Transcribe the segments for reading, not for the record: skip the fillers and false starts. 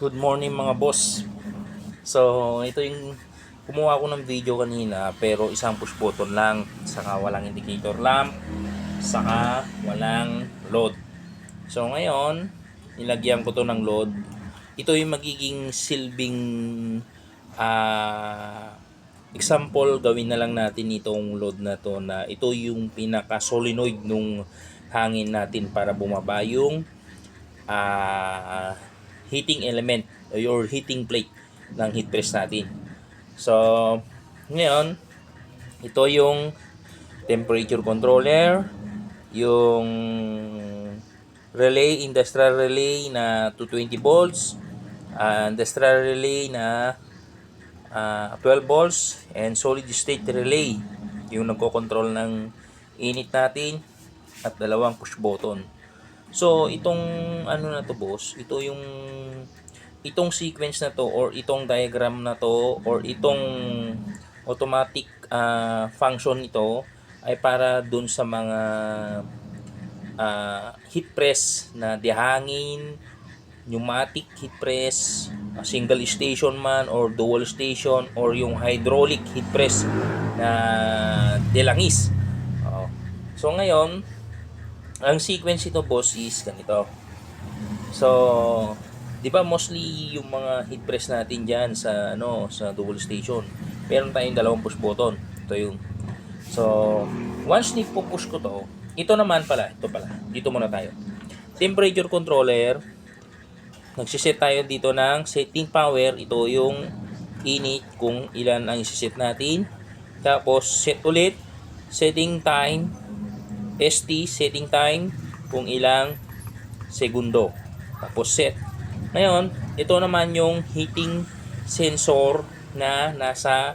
Good morning mga boss. So, ito yung kumuha ko ng video kanina pero isang push button lang, saka walang indicator lamp, saka walang load. So, ngayon, nilagyan ko to ng load. Ito yung magiging silbing example, gawin na lang natin itong load na to na ito yung pinaka solenoid nung hangin natin para bumaba yung heating element or heating plate ng heat press natin. So, ngayon, ito yung temperature controller, yung relay, industrial relay na 220 volts, industrial relay na 12 volts, and solid state relay, yung nagko-control ng init natin, at dalawang push button. So, itong ano na to boss, itong sequence na to or itong diagram na to or itong automatic function nito ay para dun sa mga heat press na dihangin, pneumatic heat press, single station man or dual station or yung hydraulic heat press na delangis. So ngayon, ang sequence ito boss is ganito. So, 'di ba mostly yung mga heat press natin diyan sa sa dual station. Meron tayong dalawang push button. Ito yung. So, once nipo-push ko to, ito pala. Dito muna tayo. Temperature controller. Nagsiset tayo dito ng setting power. Ito yung init kung ilan ang i-set natin. Tapos set ulit, setting time, ST setting time kung ilang segundo. Tapos set. Ngayon, ito naman yung heating sensor na nasa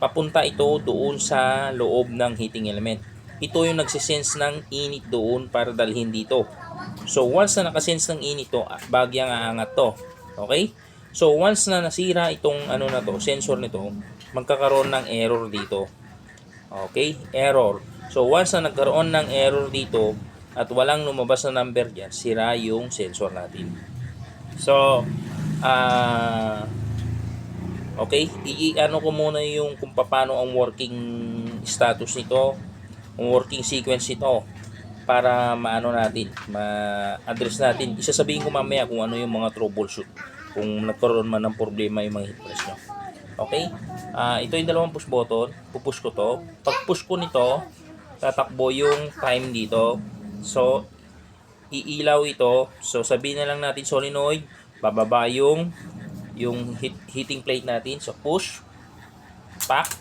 papunta ito doon sa loob ng heating element. Ito yung nagsisense ng init doon para dalhin dito. So, once na nakasense ng init to, bagyang aangat to. Okay? So, once na nasira itong sensor nito, magkakaroon ng error dito. Okay? Error. So, once na nagkaroon ng error dito at walang lumabas na number dyan, sira yung sensor natin. So, okay, i-ano ko muna yung kung paano ang working status nito, ang working sequence nito para maano natin, ma-address natin. Isasabihin ko mamaya kung ano yung mga troubleshoot kung nagkaroon man ng problema yung mga heat press nyo. Okay? Ito yung dalawang push button. Pupush ko to. Pag push ko nito, tatakbo yung time dito. So, iilaw ito. So, sabihin na lang natin solenoid. Bababa yung heating plate natin. So, push. Pack.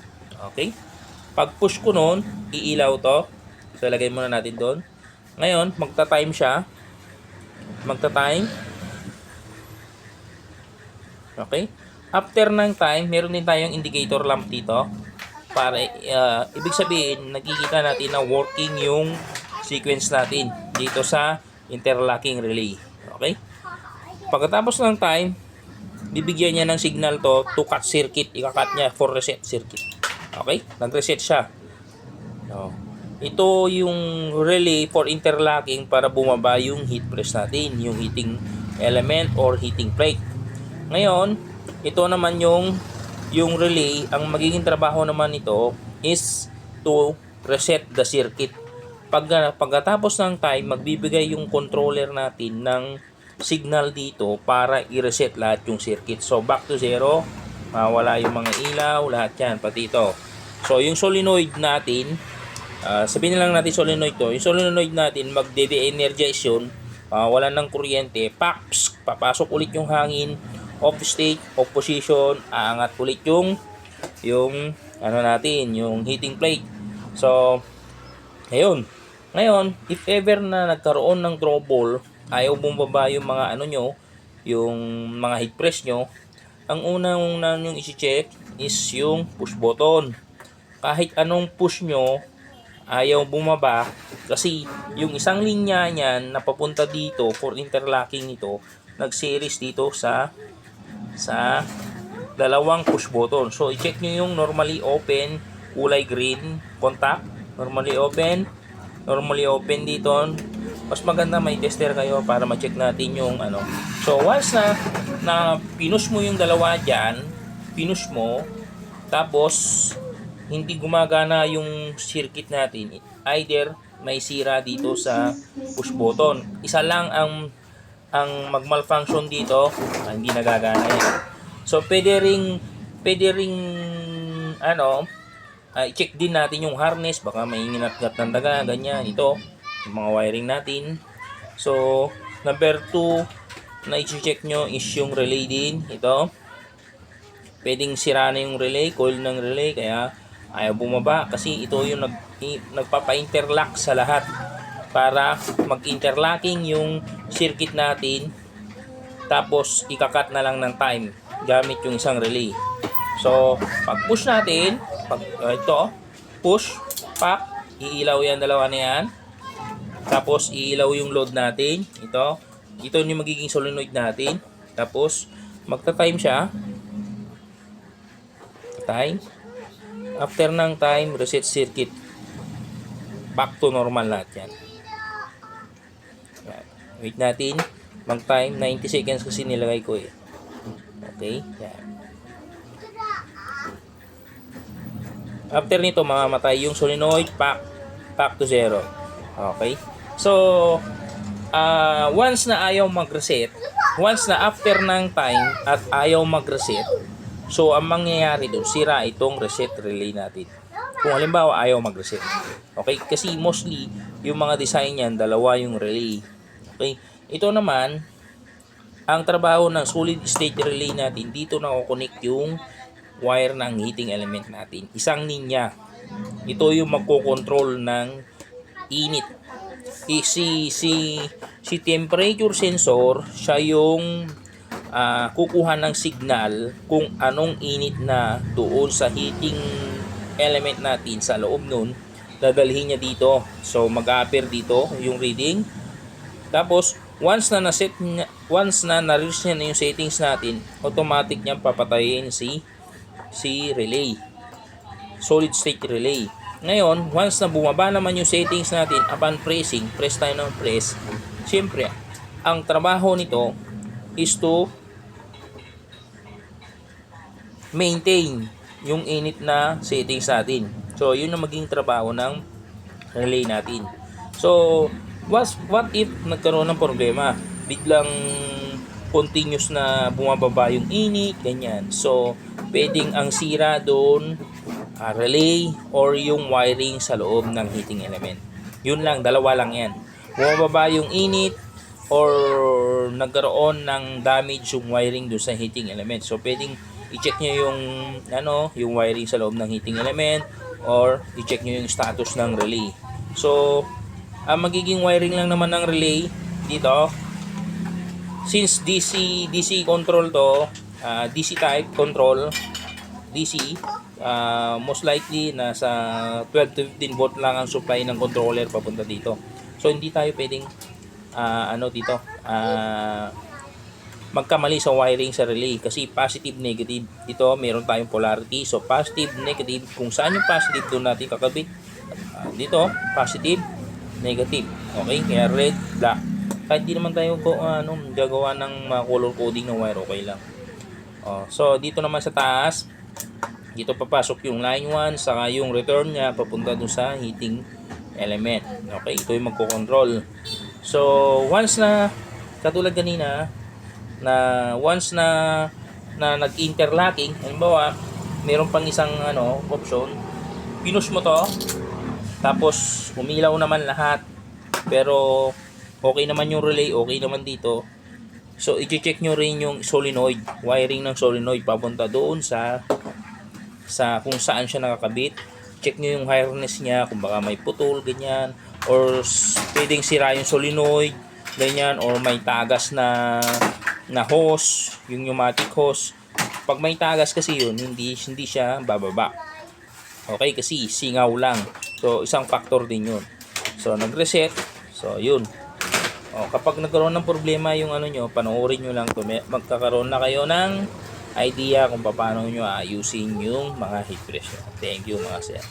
Okay. Pag push ko nun, iilaw to. So, lagay muna natin doon. Ngayon, magta-time siya. Magta-time. Okay. After ng time, meron din tayong indicator lamp dito. Para ibig sabihin, nakikita natin na working yung sequence natin dito sa interlocking relay. Okay? Pagkatapos ng time, bibigyan niya ng signal to cut circuit. Ika-cut niya for reset circuit. Okay? Nag-reset siya. So, ito yung relay for interlocking para bumaba yung heat press natin, yung heating element or heating plate. Ngayon, ito naman yung relay, ang magiging trabaho naman nito is to reset the circuit. Pagkatapos ng time, magbibigay yung controller natin ng signal dito para i-reset lahat yung circuit. So, back to zero, mawala yung mga ilaw, lahat yan, pati ito. So, yung solenoid natin, sabihin na lang natin solenoid to. Yung solenoid natin, magde-de-energize yun, wala ng kuryente, papasok ulit yung hangin, off state, off position, aangat ulit yung heating plate. So, ayun. Ngayon, if ever na nagkaroon ng trouble, ayaw bumaba yung mga yung mga heat press nyo, ang unang yung isi-check is yung push button. Kahit anong push nyo, ayaw bumaba kasi yung isang linya niyan na papunta dito for interlocking nito, nag-series dito sa dalawang push button. So, i-check nyo yung normally open, kulay green, contact. Normally open dito. mas maganda may tester kayo para ma-check natin yung ano. So once na pinush mo yung dalawa diyan, pinush mo, tapos hindi gumagana yung circuit natin, either may sira dito sa push button. Isa lang ang mag-malfunction dito, hindi nagagana yan. So pwede ring ano, i-check din natin yung harness, baka may nginat-ngat ng daga, ganyan. Ito yung mga wiring natin. So number 2 na i-check nyo is yung relay din. Ito, pwedeng sira na yung relay, coil ng relay, kaya ayaw bumaba kasi ito yung nagpapa-interlock sa lahat para mag-interlocking yung circuit natin, tapos ikakat na lang ng time gamit yung isang relay. So pag push natin, ito push, pak, iilaw yan, dalawa na yan, tapos iilaw yung load natin. Ito yung magiging solenoid natin, tapos magta-time siya, time. After ng time, reset circuit. Back to normal lahat yan. Wait natin. Mag-time. 90 seconds kasi nilagay ko eh. Okay. Yan. After nito, mamamatay yung solenoid. Back to zero. Okay. So, once na ayaw mag-reset, once na after ng time at ayaw mag-reset, so ang mangyayari doon, sira itong reset relay natin. Kung halimbawa ayaw mag-reset. Okay? Kasi mostly yung mga design niyan, dalawa yung relay. Okay? Ito naman, ang trabaho ng solid state relay natin, dito na-connect yung wire ng heating element natin. Isang linya. Ito yung magko-control ng init. Si temperature sensor, siya yung kukuha ng signal kung anong init na doon sa heating element natin sa loob nun, dadalhin niya dito. So mag-appear dito yung reading, tapos once na na-reach niya na yung settings natin, automatic niyang papatayin si relay, solid state relay. Ngayon, once na bumaba naman yung settings natin, upon pressing, press tayo ng press, siyempre ang trabaho nito is to maintain yung init na settings natin. So, yun ang maging trabaho ng relay natin. So, what if nagkaroon ng problema? Biglang continuous na bumababa yung init, ganyan. So, pwedeng ang sira doon, relay or yung wiring sa loob ng heating element. Yun lang, dalawa lang yan. Bumababa yung init or nagkaroon ng damage yung wiring doon sa heating element. So, pwedeng i-check nyo yung wiring sa loob ng heating element or i-check nyo yung status ng relay. So, ang magiging wiring lang naman ng relay dito, since DC control to, DC type control, DC, most likely nasa 12 to 15 volt lang ang supply ng controller papunta dito. So, hindi tayo pwedeng magkamali sa wiring sa relay kasi positive, negative. Ito, meron tayong polarity. So, positive, negative. Kung saan yung positive, doon natin kakabit. Dito, positive, negative. Okay? Kaya red, black. Kahit di naman tayo gagawa ng color coding ng wire, okay lang. So, dito naman sa taas, dito papasok yung line 1, saka yung return niya papunta doon sa heating element. Okay? Ito yung magko-control. So, once na, katulad kanina, once na nag-interlocking, halimbawa meron pang isang option, pinush mo to, tapos umilaw naman lahat, pero okay naman yung relay, okay naman dito. So i-check nyo rin yung solenoid, wiring ng solenoid papunta doon sa kung saan siya nakakabit. Check nyo yung harness niya, kung baka may putol, ganyan, or pwedeng sira yung solenoid, ganyan, or may tagas na hose, yung pneumatic hose. Pag may tagas kasi yun, hindi siya bababa. Okay, kasi singaw lang. So, isang factor din yun. So, nag-reset. So, yun. Kapag nagkaroon ng problema yung nyo, panoorin nyo lang to. Magkakaroon na kayo ng idea kung paano nyo ayusin yung mga heat press. Thank you mga sir.